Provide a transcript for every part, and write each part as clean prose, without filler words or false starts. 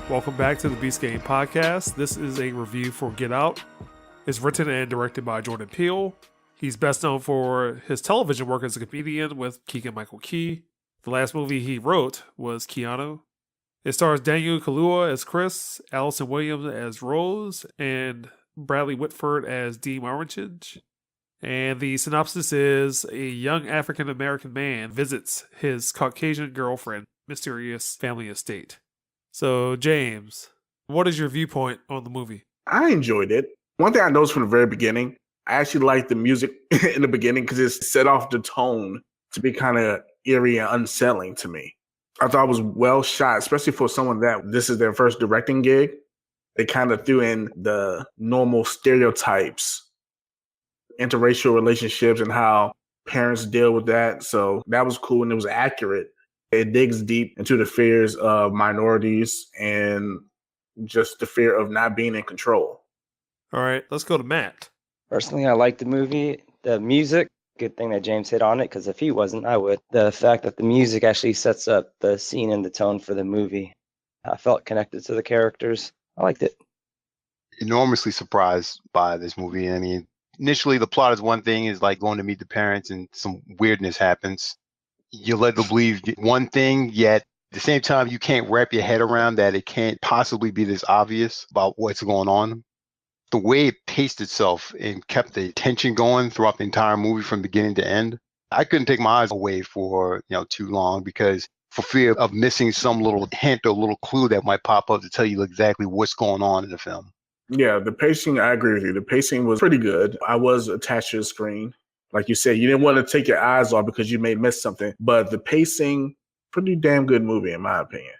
Welcome back to the Beast Game Podcast. This is a review for Get Out. It's written and directed by Jordan Peele. He's best known for his television work as a comedian with Keegan-Michael Key. The last movie he wrote was Keanu. It stars Daniel Kaluuya as Chris, Allison Williams as Rose, and Bradley Whitford as Dean Armitage. And the synopsis is a young African-American man visits his Caucasian girlfriend, mysterious family estate. So, James, what is your viewpoint on the movie? I enjoyed it. One thing I noticed from the very beginning, I actually liked the music in the beginning because it set off the tone to be kind of eerie and unsettling to me. I thought it was well shot, especially for someone that this is their first directing gig. They kind of threw in the normal stereotypes, interracial relationships, and how parents deal with that. So that was cool and it was accurate. It digs deep into the fears of minorities and just the fear of not being in control. All right, let's go to Matt. Personally, I like the movie. The music, good thing that James hit on it, because if he wasn't, I would. The fact that the music actually sets up the scene and the tone for the movie. I felt connected to the characters. I liked it. Enormously surprised by this movie. I mean, initially the plot is one thing, is like going to meet the parents and some weirdness happens. You're led to believe one thing, yet at the same time, you can't wrap your head around that it can't possibly be this obvious about what's going on. The way it paced itself and kept the tension going throughout the entire movie from beginning to end, I couldn't take my eyes away for too long because for fear of missing some little hint or little clue that might pop up to tell you exactly what's going on in the film. Yeah, the pacing, I agree with you. The pacing was pretty good. I was attached to the screen. Like you said, you didn't want to take your eyes off because you may miss something. But the pacing, pretty damn good movie, in my opinion.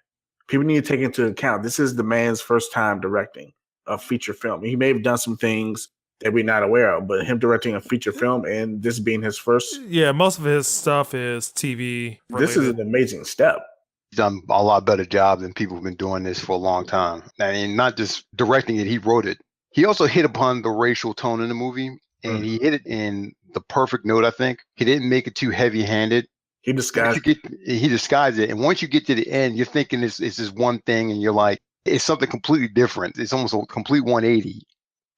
People need to take into account, this is the man's first time directing a feature film. He may have done some things that we're not aware of, but him directing a feature film and this being his first. Yeah, most of his stuff is TV related. This is an amazing step. He's done a lot better job than people who've been doing this for a long time. I mean, not just directing it, he wrote it. He also hit upon the racial tone in the movie, and he hit it in the perfect note, I think. He didn't make it too heavy-handed. He disguised it. And once you get to the end, you're thinking it's this one thing, and you're like, it's something completely different. It's almost a complete 180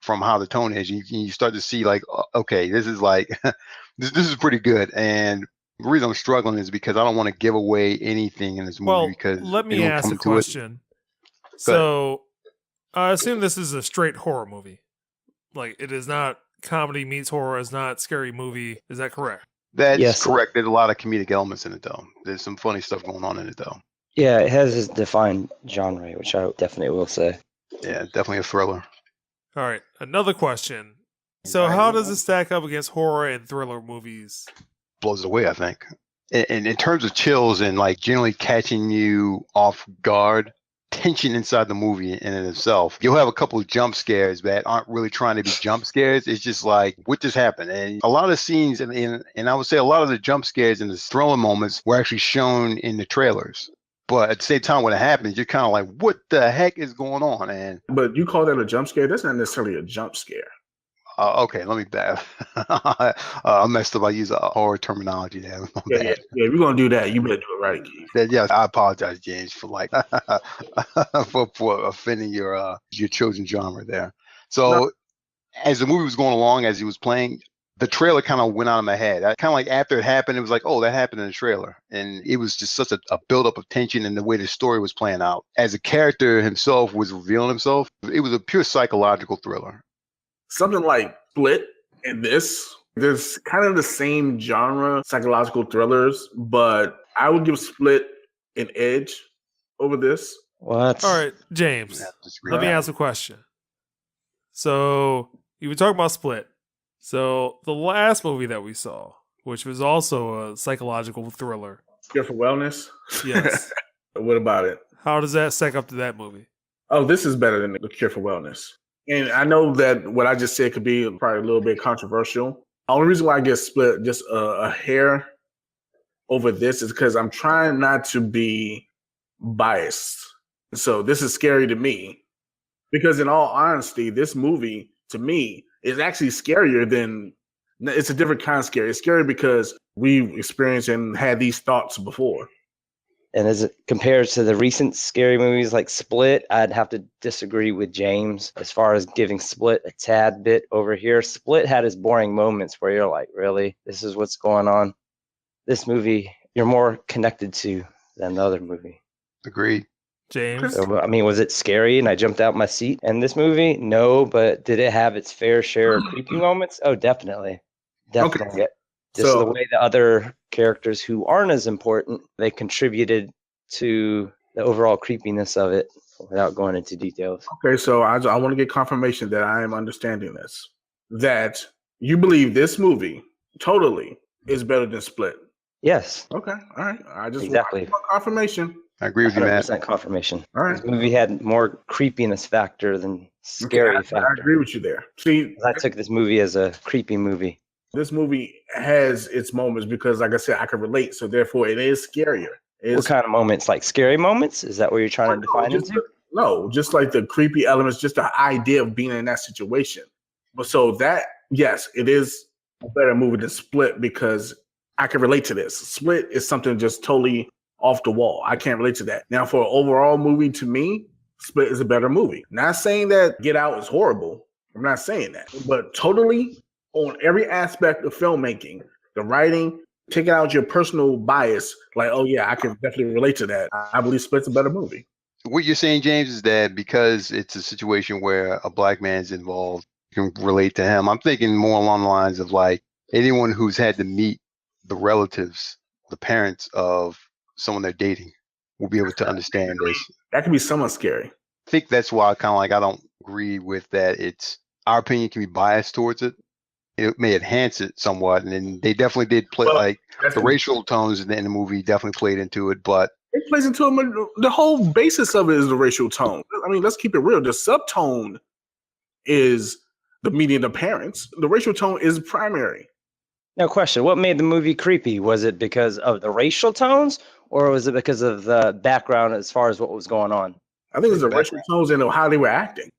from how the tone is. You start to see like, okay, this is like, this is pretty good. And the reason I'm struggling is because I don't want to give away anything in this movie. Because let me ask a question. So I assume this is a straight horror movie. Like, it is not comedy meets horror, is not scary movie. Is that correct? That's correct. There's a lot of comedic elements in it, though. There's some funny stuff going on in it, though. Yeah, it has its defined genre, which I definitely will say. Yeah, definitely a thriller. All right, another question. So how does it stack up against horror and thriller movies? Blows it away, I think. And in terms of chills and like generally catching you off guard, tension inside the movie in and of itself. You'll have a couple of jump scares that aren't really trying to be jump scares. It's just like, what just happened? And a lot of scenes, and I would say a lot of the jump scares and the thriller moments were actually shown in the trailers. But at the same time, when it happens, you're kind of like, what the heck is going on? But you call that a jump scare? That's not necessarily a jump scare. Okay, let me back. I messed up. I use horror terminology there. Yeah, we're going to do that. You better do it right, Keith. Yes, I apologize, James, for like for offending your chosen genre there. So as the movie was going along, as he was playing, the trailer kind of went out of my head. I kind of like after it happened, it was like, oh, that happened in the trailer. And it was just such a buildup of tension in the way the story was playing out. As the character himself was revealing himself, it was a pure psychological thriller. Something like Split and this, there's kind of the same genre, psychological thrillers, but I would give Split an edge over this. What? All right, James, let me ask a question. So you were talking about Split. So the last movie that we saw, which was also a psychological thriller. Cure for Wellness? Yes. What about it? How does that stack up to that movie? Oh, this is better than The Cure for Wellness. And I know that what I just said could be probably a little bit controversial. The only reason why I get Split just a hair over this is because I'm trying not to be biased. So this is scary to me. Because in all honesty, this movie, to me, is actually scarier than, it's a different kind of scary. It's scary because we've experienced and had these thoughts before. And as it compares to the recent scary movies like Split, I'd have to disagree with James as far as giving Split a tad bit over here. Split had its boring moments where you're like, really? This is what's going on? This movie, you're more connected to than the other movie. Agreed. James? So, I mean, was it scary and I jumped out my seat in this movie? No, but did it have its fair share of creepy moments? Oh, definitely. Definitely. Just the way the other characters who aren't as important, they contributed to the overall creepiness of it without going into details. Okay, so I want to get confirmation that I am understanding this. That you believe this movie totally is better than Split. Yes. Okay, all right. I just Exactly. want confirmation. I agree with you, Matt. 100% confirmation. All right. This movie had more creepiness factor than scary I factor. agree with you there. See, I took this movie as a creepy movie. this movie has its moments because, like I said, I can relate. So therefore, it is scarier. What kind of moments? Like scary moments? Is that what you're trying to define into? No, just like the creepy elements, just the idea of being in that situation. But so that, yes, it is a better movie than Split because I can relate to this. Split is something just totally off the wall. I can't relate to that. Now, for an overall movie, to me, Split is a better movie. Not saying that Get Out is horrible. I'm not saying that. But totally on every aspect of filmmaking, the writing, taking out your personal bias, like, oh yeah, I can definitely relate to that. I believe Split's a better movie. What you're saying, James, is that because it's a situation where a black man's involved, you can relate to him. I'm thinking more along the lines of like anyone who's had to meet the relatives, the parents of someone they're dating will be able to understand this. That can be somewhat scary. I think that's why I don't agree with that. It's our opinion can be biased towards it. It may enhance it somewhat, and then they definitely did play the racial tones in the movie definitely played into it, but it plays into it. The whole basis of it is the racial tone. I mean, let's keep it real. The subtone is the meeting of the parents. The racial tone is primary. Now, question: what made the movie creepy? Was it because of the racial tones, or was it because of the background as far as what was going on? I think it's the racial tones and how they were acting.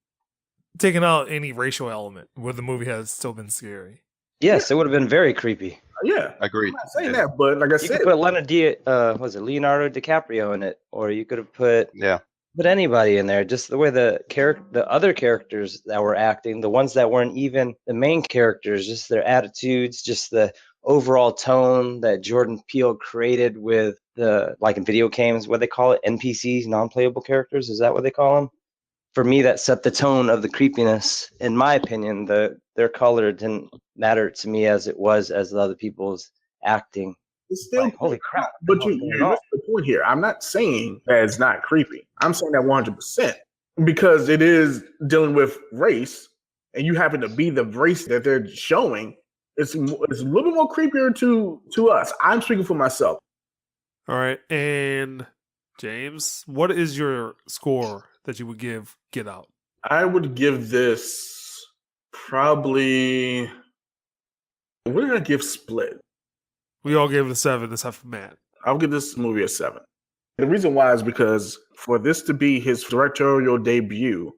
Taking out any racial element, would the movie have still been scary? Yes, it would have been very creepy. Yeah, agreed. I'm not saying that, but like I You said, could put Leonardo DiCaprio in it, or you could have put anybody in there. Just the way the other characters that were acting, the ones that weren't even the main characters, just their attitudes, just the overall tone that Jordan Peele created with the, like in video games, what they call it, NPCs, non-playable characters. Is that what they call them? For me, that set the tone of the creepiness. In my opinion, their color didn't matter to me as it was as the other people's acting. it's still Like, holy crap! But you missed the point here. I'm not saying that it's not creepy. I'm saying that 100% because it is dealing with race, and you happen to be the race that they're showing. It's a little bit more creepier to us. I'm speaking for myself. All right, and James, what is your score that you would give Get Out? I would give this probably. What did I give Split? We all gave it a 7, except for Matt. I'll give this movie a 7. The reason why is because for this to be his directorial debut,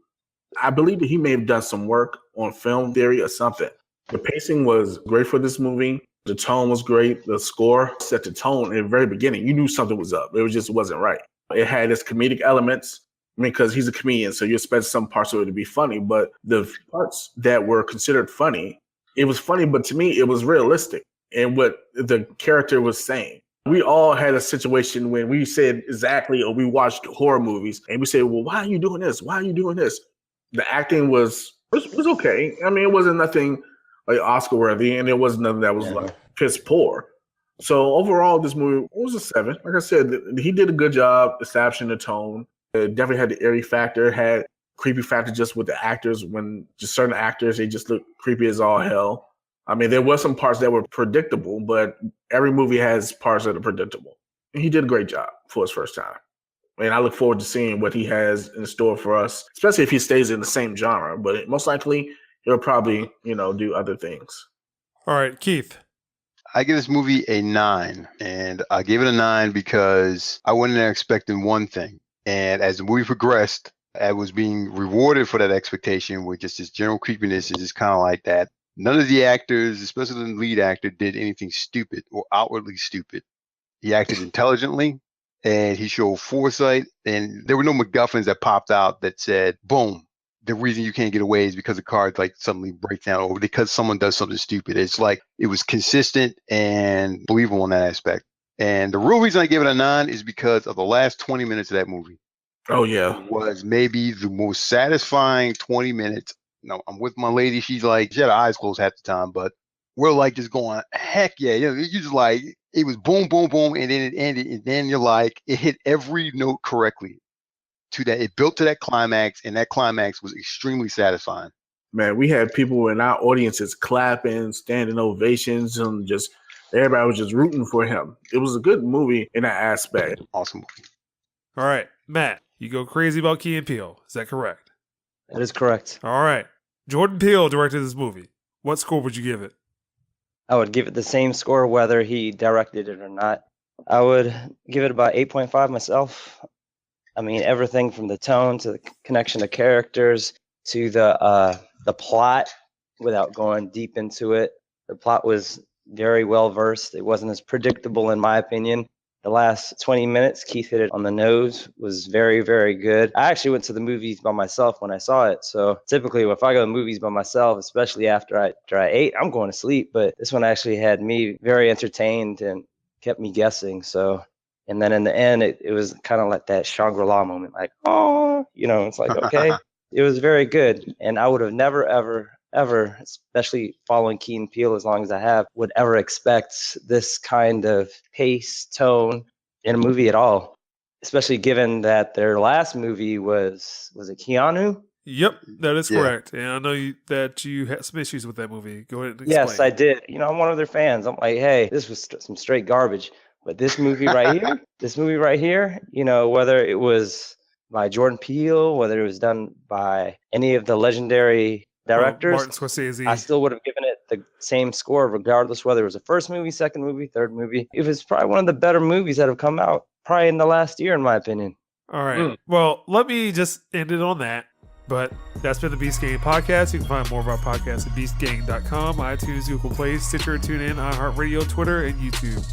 I believe that he may have done some work on film theory or something. The pacing was great for this movie. The tone was great. The score set the tone in the very beginning. You knew something was up. It just wasn't right. It had its comedic elements. I mean, because he's a comedian, so you expect some parts of it to be funny. But the parts that were considered funny, it was funny, but to me, it was realistic in what the character was saying. We all had a situation when we said exactly, or we watched horror movies, and we said, well, why are you doing this? Why are you doing this? The acting was okay. I mean, it wasn't nothing like Oscar worthy, and it wasn't nothing that was like piss poor. So overall, this movie was a 7. Like I said, he did a good job establishing the tone. It definitely had the eerie factor, had creepy factor just with the actors. When just certain actors, they just look creepy as all hell. I mean, there was some parts that were predictable, but every movie has parts that are predictable. And he did a great job for his first time. And I look forward to seeing what he has in store for us, especially if he stays in the same genre. But most likely, he'll probably, do other things. All right, Keith. I give this movie a 9, and I gave it a 9 because I went in there expecting one thing. And as the movie progressed, I was being rewarded for that expectation with just this general creepiness is just kind of like that. None of the actors, especially the lead actor, did anything stupid or outwardly stupid. He acted intelligently, and he showed foresight, and there were no MacGuffins that popped out that said, boom, the reason you can't get away is because the card like suddenly breaks down or because someone does something stupid. It's like it was consistent and believable in that aspect. And the real reason I give it a 9 is because of the last 20 minutes of that movie. Oh yeah. It was maybe the most satisfying 20 minutes. No, I'm with my lady. She's like, she had her eyes closed half the time, but we're like just going, heck yeah. You know, you just like, it was boom, boom, boom, and then it ended, and then you're like, it hit every note correctly to that. It built to that climax, and that climax was extremely satisfying. Man, we had people in our audiences clapping, standing ovations, and just everybody was just rooting for him. It was a good movie in that aspect. Awesome movie. All right, Matt, you go crazy about Key and Peele. Is that correct? That is correct. All right. Jordan Peele directed this movie. What score would you give it? I would give it the same score whether he directed it or not. I would give it about 8.5 myself. I mean, everything from the tone to the connection to characters to the plot, without going deep into it. The plot was very well versed. It wasn't as predictable, in my opinion. The last 20 minutes, Keith hit it on the nose, was very, very good. I actually went to the movies by myself when I saw it. So typically if I go to movies by myself, especially after I ate, I'm going to sleep. But this one actually had me very entertained and kept me guessing. So, and then in the end, it was kind of like that Shangri-La moment, like, oh, you know, it's like, okay. It was very good. And I would have never, ever, especially following Key and Peele as long as I have, would ever expect this kind of pace, tone in a movie at all. Especially given that their last movie was it Keanu? Yep, that is correct. And I know that you had some issues with that movie. Go ahead and explain. Yes, I did. You know, I'm one of their fans. I'm like, hey, this was some straight garbage. But this movie right here, you know, whether it was by Jordan Peele, whether it was done by any of the legendary directors, Martin Scorsese, I still would have given it the same score, regardless whether it was the first movie, second movie, third movie. It was probably one of the better movies that have come out probably in the last year, in my opinion. All right. Well, let me just end it on that. But that's been the Beast Gang Podcast. You can find more of our podcasts at beastgang.com, iTunes, Google Play, Stitcher, TuneIn, iHeartRadio, Twitter, and YouTube.